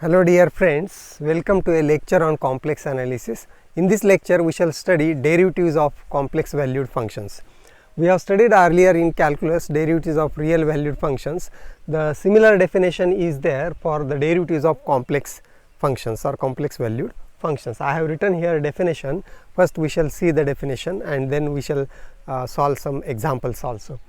Hello dear friends, welcome to a lecture on complex analysis. In this lecture we shall study derivatives of complex valued functions. We have studied earlier in calculus derivatives of real valued functions. The similar definition is there for the derivatives of complex functions or complex valued functions. I have written here a definition. First we shall see the definition and then we shall solve some examples also.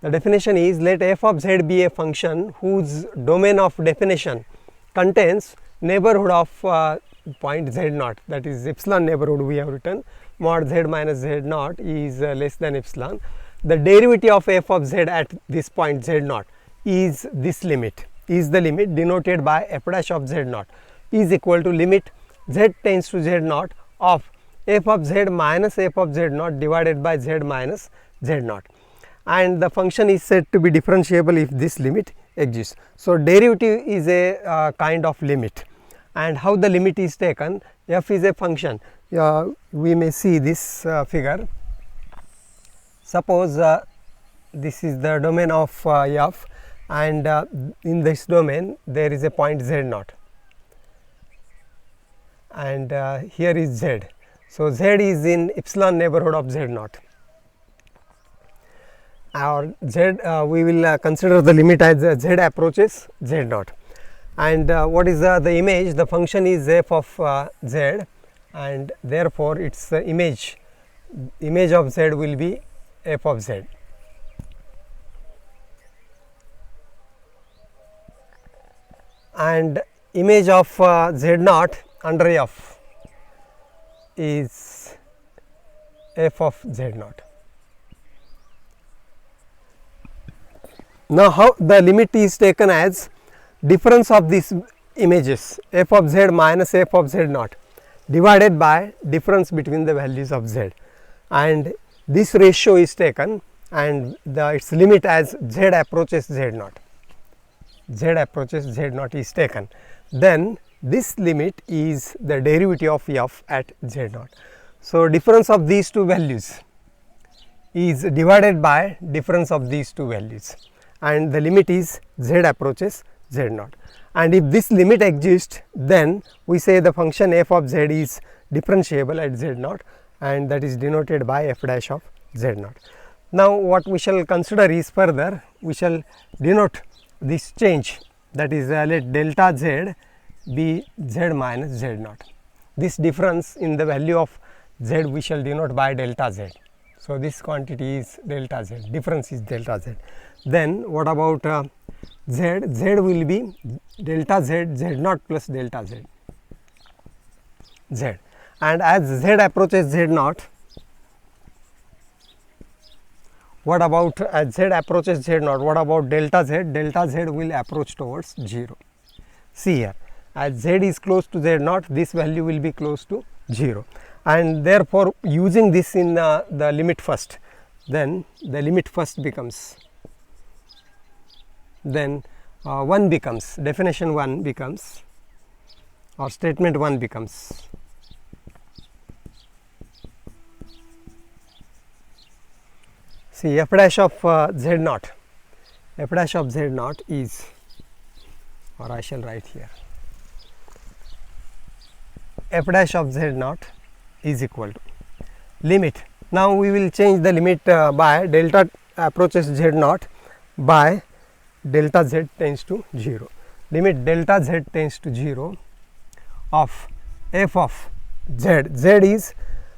The definition is, let f of z be a function whose domain of definition contains neighborhood of point z naught, that is epsilon neighborhood we have written, mod z minus z naught is less than epsilon. The derivative of f of z at this point z naught is this limit, is the limit denoted by f dash of z naught is equal to limit z tends to z naught of f of z minus f of z naught divided by z minus z naught, and the function is said to be differentiable if this limit exists. So, derivative is a kind of limit, and how the limit is taken, f is a function. We may see this figure. Suppose this is the domain of f, and in this domain there is a point z naught, and here is z. So, z is in epsilon neighborhood of z naught. Or z, we will consider the limit as z approaches z naught, and what is the image? The function is f of z, and therefore its image of z will be f of z. And image of z naught under f is f of z naught. Now, how the limit is taken as difference of these images f of z minus f of z naught divided by difference between the values of z, and this ratio is taken and its limit as z approaches z naught, z approaches z naught is taken. Then this limit is the derivative of f at z naught. So, difference of these two values is divided by difference of these two values, and the limit is z approaches z naught, and if this limit exists, then we say the function f of z is differentiable at z naught, and that is denoted by f dash of z naught. Now, what we shall consider is, further we shall denote this change, that is let delta z be z minus z naught. This difference in the value of z we shall denote by delta z. So, this quantity is delta z, difference is delta z. Then what about z? Z will be delta z, z naught plus delta z, z, and as z approaches z naught, what about as z approaches z naught, what about delta z? Delta z will approach towards 0. See here, as z is close to z naught, this value will be close to 0, and therefore using this in the limit first, then the limit first becomes, then 1 becomes, definition 1 becomes, or statement 1 becomes, see f dash of z naught, f dash of z naught is, or I shall write here, f dash of z naught is equal to limit. Now, we will change the limit by delta approaches z naught by delta z tends to 0, limit delta z tends to 0 of f of z, z is,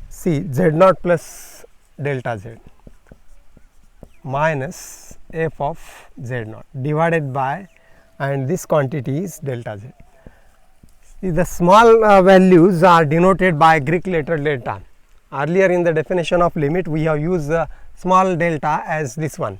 see, z naught plus delta z minus f of z naught divided by, and this quantity is delta z. See, the small values are denoted by Greek letter delta. Earlier in the definition of limit we have used small delta as this one,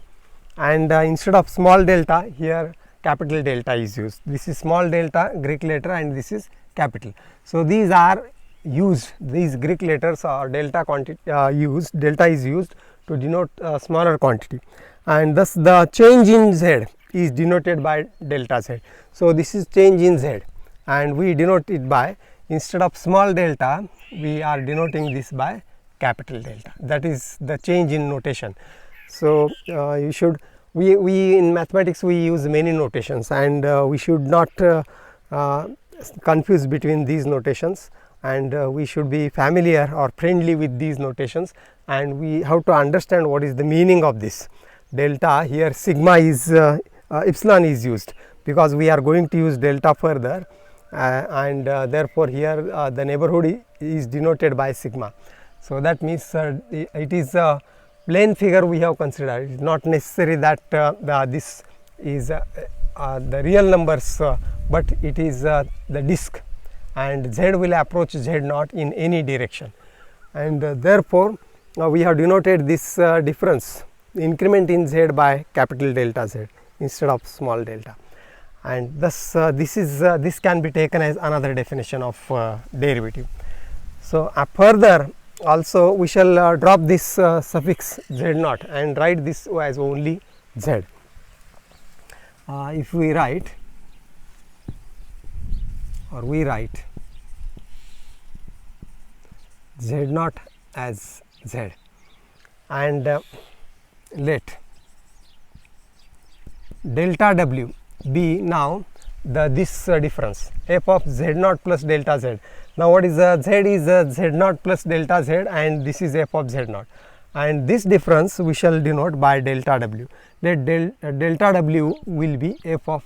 and instead of small delta here capital delta is used. This is small delta Greek letter and this is capital. So, these are used, these Greek letters or delta quantity used, delta is used to denote smaller quantity, and thus the change in z is denoted by delta z. So, this is change in z, and we denote it by, instead of small delta we are denoting this by capital delta, that is the change in notation. So, you should, we in mathematics we use many notations, and we should not confused between these notations, and we should be familiar or friendly with these notations, and we have to understand what is the meaning of this. Delta, here sigma is epsilon is used because we are going to use delta further, and therefore here the neighborhood is denoted by sigma. So that means it is a plane figure we have considered. It is not necessary that this is the real numbers, but it is the disk, and z will approach z naught in any direction, and therefore we have denoted this difference, increment in z, by capital delta Z instead of small delta, and thus this can be taken as another definition of derivative. So further also we shall drop this suffix z naught and write this as only z. If we write z naught as z, and let delta w be now this difference f of z naught plus delta z. Now what is z is z naught plus delta z, and this is f of z naught, and this difference we shall denote by delta w. Let delta w will be f of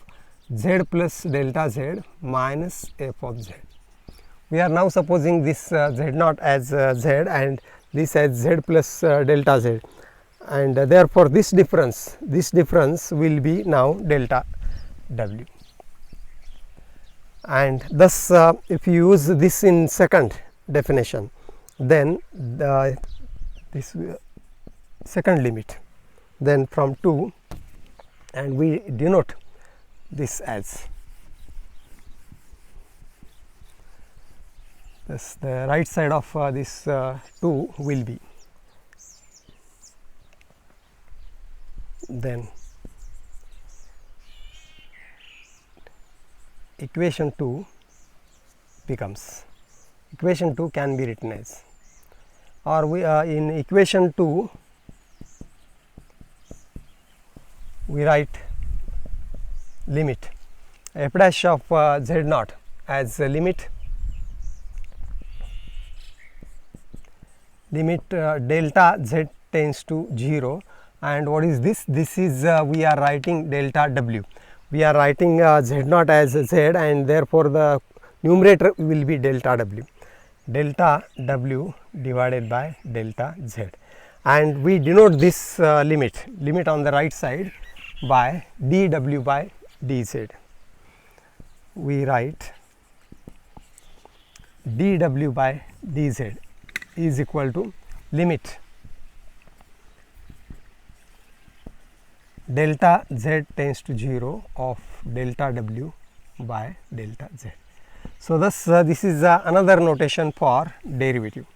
z plus delta z minus f of z. We are now supposing this z naught as z and this as z plus delta z, and therefore this difference will be now delta w, and thus if you use this in second definition, then this second limit, then from 2, and we denote this as thus the right side of this 2 will be, then equation 2 becomes, equation 2 can be written as, or we in equation 2 we write limit f dash of z naught as limit delta z tends to 0, and what is this? This is we are writing delta w. We are writing z naught as z, and therefore the numerator will be delta w divided by delta z, and we denote this limit on the right side by dw by dz. We write dw by dz is equal to limit delta z tends to 0 of delta w by delta z. So thus this is another notation for derivative.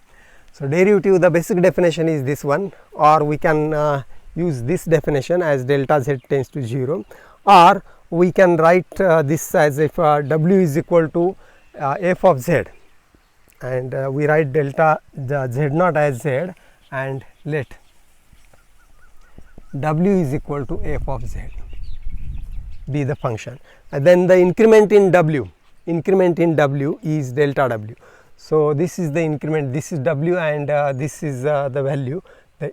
So derivative, the basic definition is this one, or we can use this definition as delta z tends to 0, or we can write this as if w is equal to f of z, and we write delta z naught as z, and let w is equal to f of z be the function, and then the increment in w is delta w. So this is the increment, this is w, and this is the value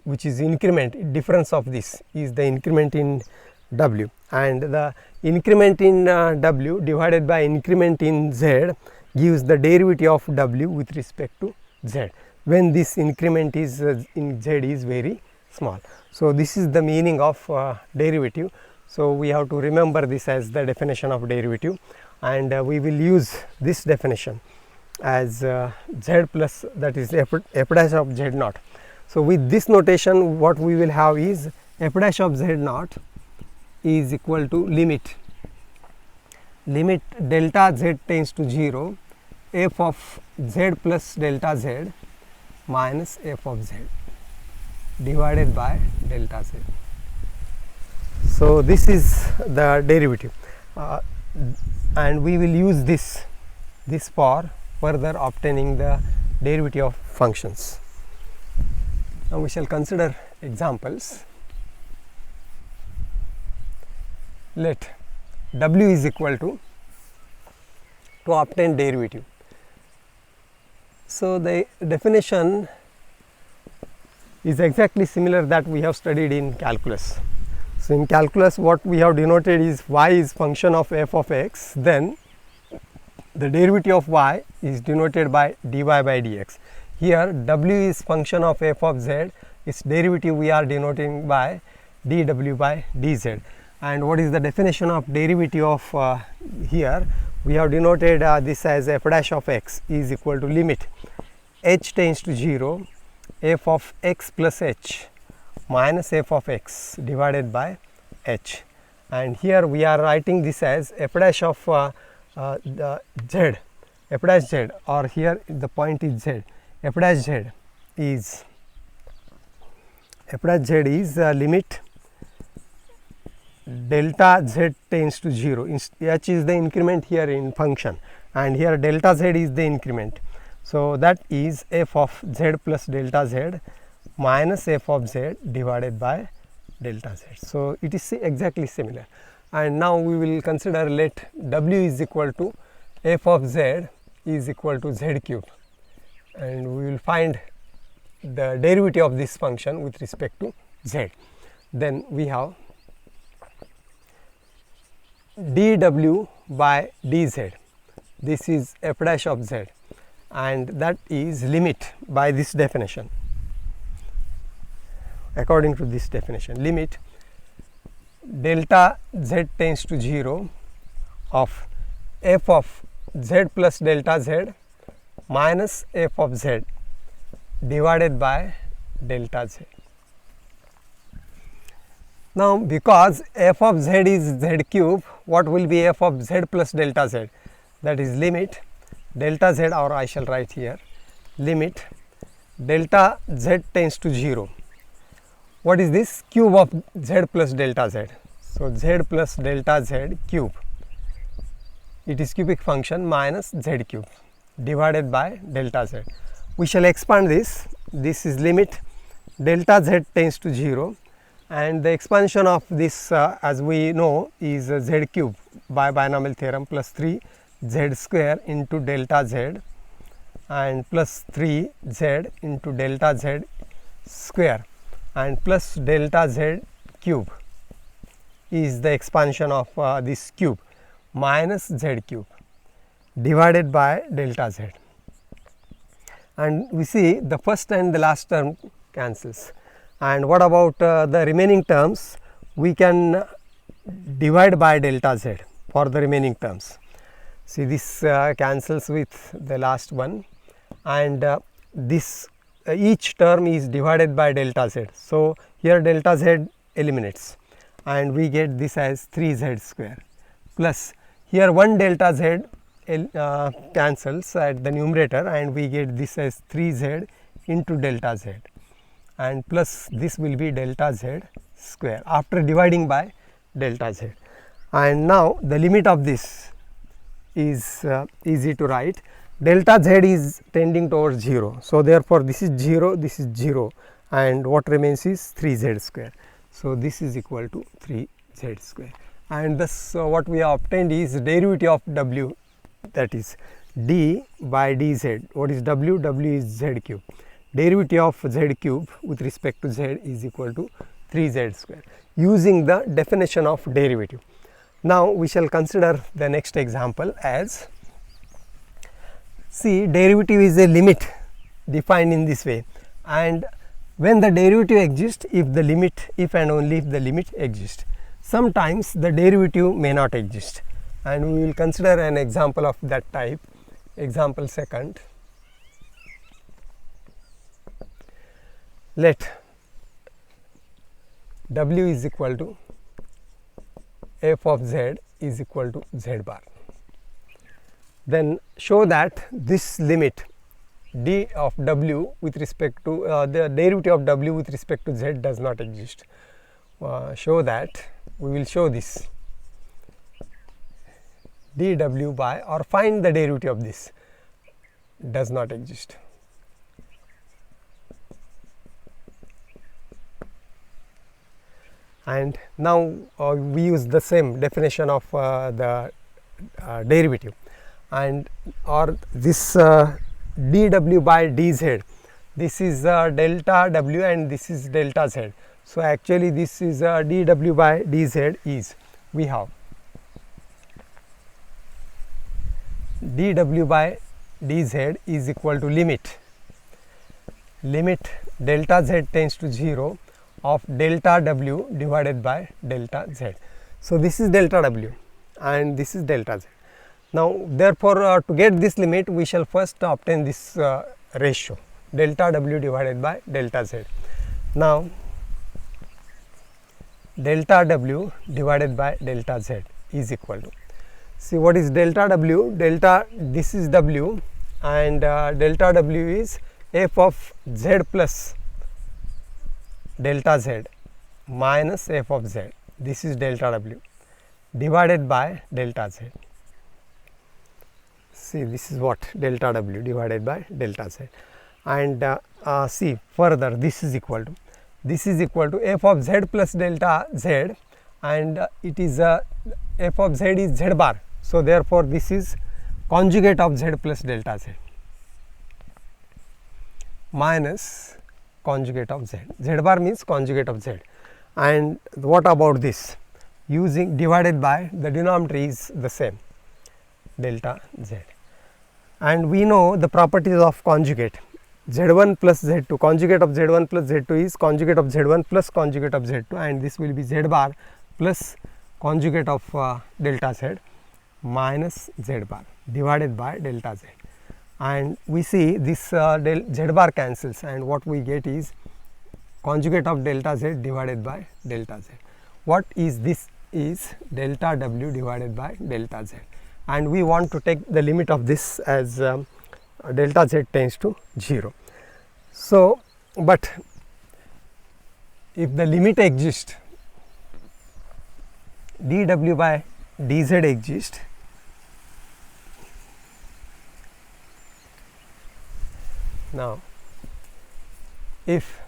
which is increment, difference of this is the increment in w, and the increment in w divided by increment in z gives the derivative of w with respect to z when this increment is in z is very small. So this is the meaning of derivative. So we have to remember this as the definition of derivative, and we will use this definition as z plus, that is f dash of z naught. So with this notation what we will have is f dash of z naught is equal to limit delta z tends to 0 f of z plus delta z minus f of z divided by delta z. So this is the derivative, and we will use this for further obtaining the derivative of functions. Now we shall consider examples. Let w is equal to to obtain derivative. So the definition is exactly similar that we have studied in calculus. So in calculus what we have denoted is y is function of f of x, then the derivative of y is denoted by dy by dx. Here w is function of f of z, its derivative we are denoting by dw by dz. And what is the definition of derivative of here? We have denoted this as f dash of x is equal to limit h tends to 0 f of x plus h minus f of x divided by h. And here we are writing this as f dash of the z, f dash z, or here the point is z. F dash z is limit delta z tends to 0. H is the increment here in function, and here delta z is the increment. So that is f of z plus delta z minus f of z divided by delta z. So it is exactly similar. And now we will consider, let w is equal to f of z is equal to z cube, and we will find the derivative of this function with respect to z. Then we have dw by dz, this is f dash of z, and that is limit by this definition. According to this definition, limit delta z tends to 0 of f of z plus delta z minus f of z divided by delta z. Now because f of z is z cube, what will be f of z plus delta z? That is limit delta z, or I shall write here limit delta z tends to 0. What is this? Cube of z plus delta z. So z plus delta z cube, it is cubic function, minus z cube divided by delta z. We shall expand this. This is limit delta z tends to 0, and the expansion of this as we know is z cube by binomial theorem plus 3 z square into delta z and plus 3 z into delta z square and plus delta z cube is the expansion of this cube minus z cube divided by delta z. And we see the first and the last term cancels. And what about the remaining terms? We can divide by delta z for the remaining terms. See, this cancels with the last one, and this each term is divided by delta z. So here delta z eliminates, and we get this as 3z square, plus here one delta z cancels at the numerator, and we get this as 3z into delta z, and plus this will be delta z square after dividing by delta z. And now the limit of this is easy to write. Delta z is tending towards 0. So therefore this is 0, this is 0, and what remains is 3z square. So this is equal to 3z square, and thus what we have obtained is derivative of w, that is d by dz. What is w? W is z cube. Derivative of z cube with respect to z is equal to 3z square, using the definition of derivative. Now we shall consider the next example as, see, derivative is a limit defined in this way, and when the derivative exists, if the limit, if and only if the limit exists. Sometimes the derivative may not exist, and we will consider an example of that type. Example second, let w is equal to f of z is equal to z bar. Then show that this limit d of w with respect to the derivative of w with respect to z does not exist. Show that, we will show this dw by, or find the derivative of this, does not exist. And now we use the same definition of the derivative, and or this dw by dz, this is delta w and this is delta z. So actually this is dw by dz is, we have dw by dz is equal to limit delta z tends to 0 of delta w divided by delta z. So this is delta w and this is delta z. Now therefore to get this limit we shall first obtain this ratio delta w divided by delta z. Now delta w divided by delta z is equal to, see what is delta w, delta, this is w and delta w is f of z plus delta z minus f of z, this is delta w divided by delta z. See this is what delta w divided by delta z, and see further this is equal to f of z plus delta z, and it is f of z is z bar. So therefore this is conjugate of z plus delta z minus conjugate of z. Z bar means conjugate of z. And what about this? Using divided by, the denominator is the same, delta z. And we know the properties of conjugate, z1 plus z2, conjugate of z1 plus z2 is conjugate of z1 plus conjugate of z2, and this will be z bar plus conjugate of delta z minus z bar divided by delta z. And we see this z bar cancels, and what we get is conjugate of delta z divided by delta z. What is this? Is delta w divided by delta z, and we want to take the limit of this as delta z tends to 0. So, but if the limit exists, dw by dz exists, now if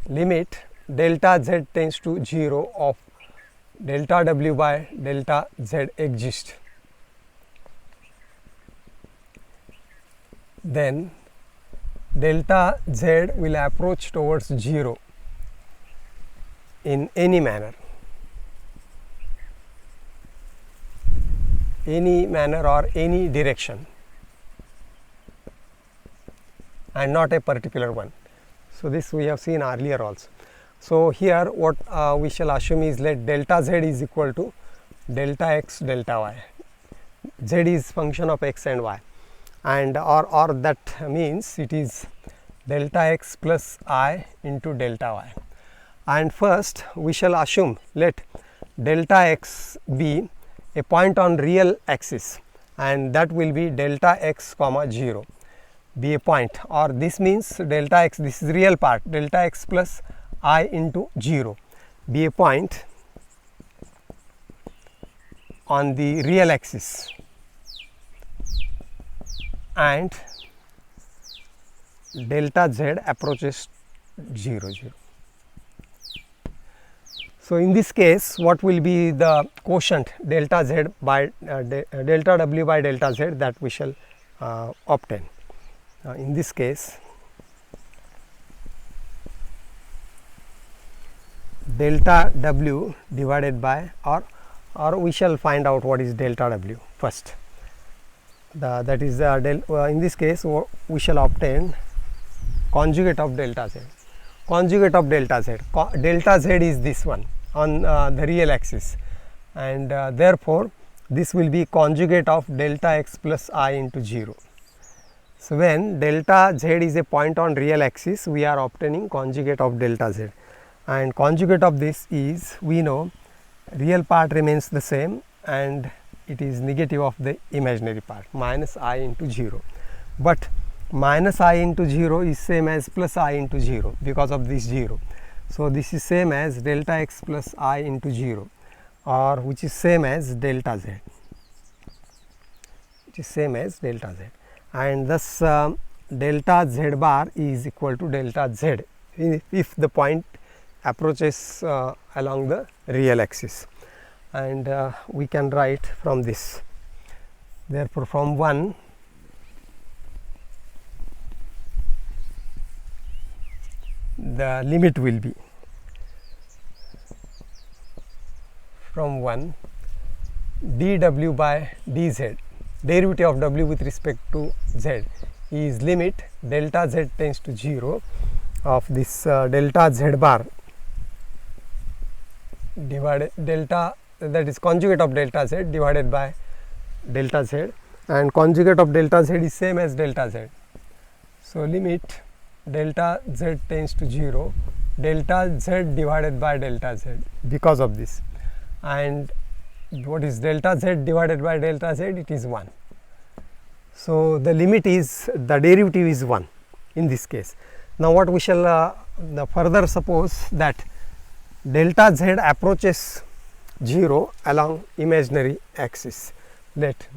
limit delta z tends to 0 of delta w by delta z exists, then delta z will approach towards 0 in any manner or any direction, and not a particular one. So this we have seen earlier also. So here what we shall assume is, let delta z is equal to delta x delta y. Z is function of x and y, and or that means it is delta x plus I into delta y. And first we shall assume, let delta x be a point on real axis, and that will be delta x comma 0 be a point, or this means delta x, this is real part, delta x plus I into 0 be a point on the real axis, and delta z approaches 0 0. So in this case what will be the quotient delta z by delta w by delta z that we shall obtain. In this case delta w divided by, or we shall find out what is delta w first. That is in this case we shall obtain conjugate of delta z. Conjugate of delta z, delta z is this one on the real axis, and therefore this will be conjugate of delta x plus I into 0. So when delta z is a point on real axis, we are obtaining conjugate of delta z, and conjugate of this is, we know real part remains the same and it is negative of the imaginary part, minus I into 0, but minus I into 0 is same as plus I into 0 because of this 0. So this is same as delta x plus I into 0, or which is same as delta z, which is same as delta z, and thus delta z bar is equal to delta z if the point approaches along the real axis. And we can write from this Therefore, from 1 the limit will be from 1 dw by dz, derivative of w with respect to z is limit delta z tends to 0 of this delta z bar divided delta, that is conjugate of delta z divided by delta z, and conjugate of delta z is same as delta z. So, limit delta z tends to 0 delta z divided by delta z because of this, and what is delta z divided by delta z? It is 1. So, the limit is, the derivative is 1 in this case. Now, what we shall further suppose that delta z approaches 0 along imaginary axis. Let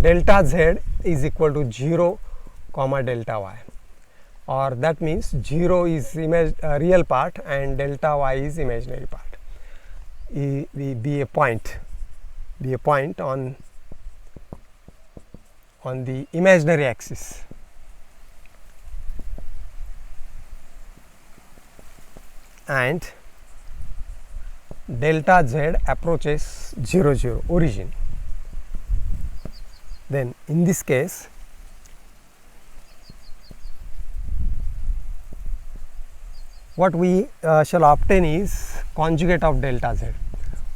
delta z is equal to 0 comma delta y, or that means 0 is real part and delta y is imaginary part. Be a point on the imaginary axis. And delta z approaches 0 0 origin. Then in this case what we shall obtain is conjugate of delta z.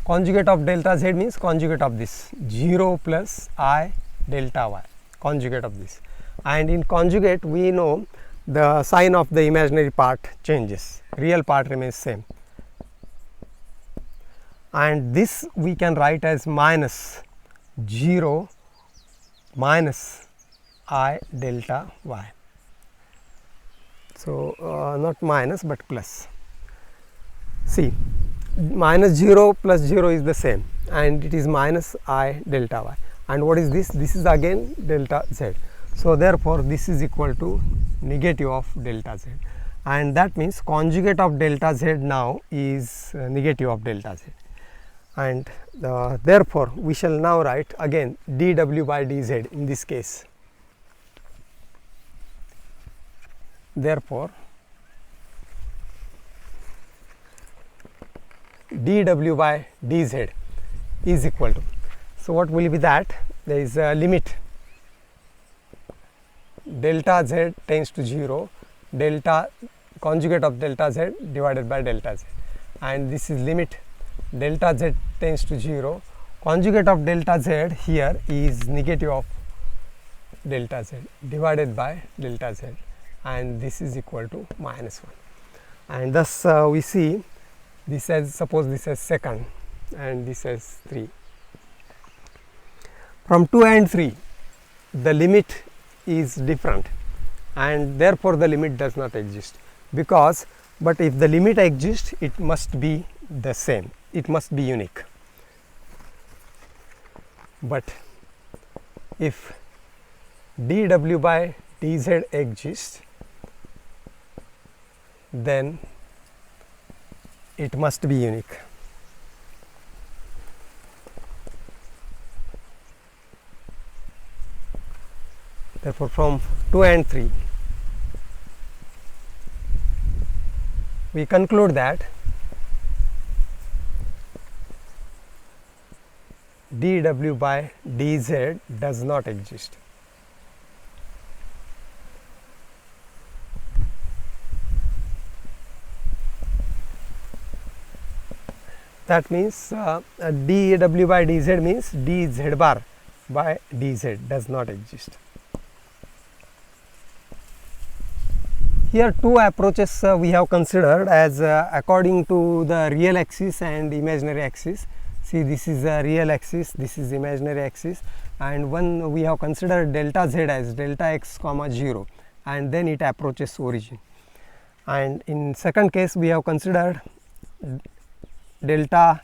Conjugate of delta z means conjugate of this 0 plus I delta y, conjugate of this, and in conjugate we know the sign of the imaginary part changes, real part remains same, and this we can write as minus 0 minus I delta y. So, not minus but plus. See, minus 0 plus 0 is the same, and it is minus I delta y, and what is this? This is again delta z. So, therefore, this is equal to negative of delta z, and that means conjugate of delta z now is negative of delta z, and therefore, we shall now write again dw by dz in this case. Therefore, dw by dz is equal to, so what will be that? There is a limit delta z tends to 0 delta conjugate of delta z divided by delta z, and this is limit delta z tends to 0 conjugate of delta z here is negative of delta z divided by delta z, and this is equal to minus 1, and thus we see this as, suppose this as second and this as 3. From 2 and 3 the limit is different, and therefore, the limit does not exist, because but if the limit exists it must be the same, it must be unique. But if dw by dz exists, then it must be unique. Therefore, from 2 and 3 we conclude that dw by dz does not exist. That means dw by dz means dz bar by dz does not exist. Here two approaches we have considered as according to the real axis and imaginary axis. See, this is a real axis, this is imaginary axis, and one we have considered delta z as delta x comma 0, and then it approaches origin. And in second case we have considered delta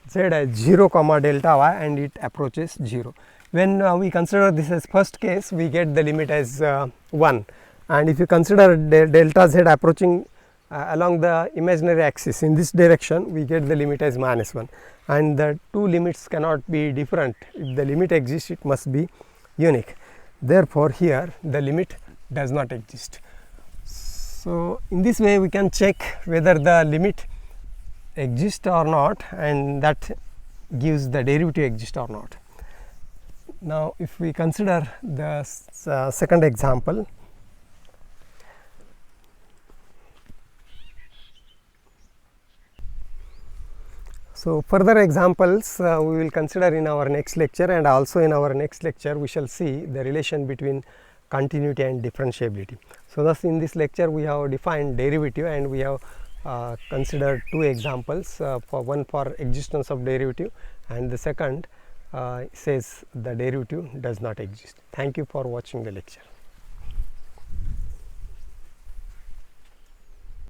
z as 0 comma delta y, and it approaches 0. When we consider this as first case, we get the limit as 1. And if you consider delta z approaching along the imaginary axis in this direction, we get the limit as -1, and the two limits cannot be different. If the limit exists, it must be unique. Therefore, here the limit does not exist. So, in this way we can check whether the limit exists or not, and that gives the derivative exist or not. Now, if we consider the second example, so further examples we will consider in our next lecture, and also in our next lecture we shall see the relation between continuity and differentiability. So, thus in this lecture we have defined derivative, and we have considered two examples, for one for existence of derivative, and the second says the derivative does not exist. Thank you for watching the lecture.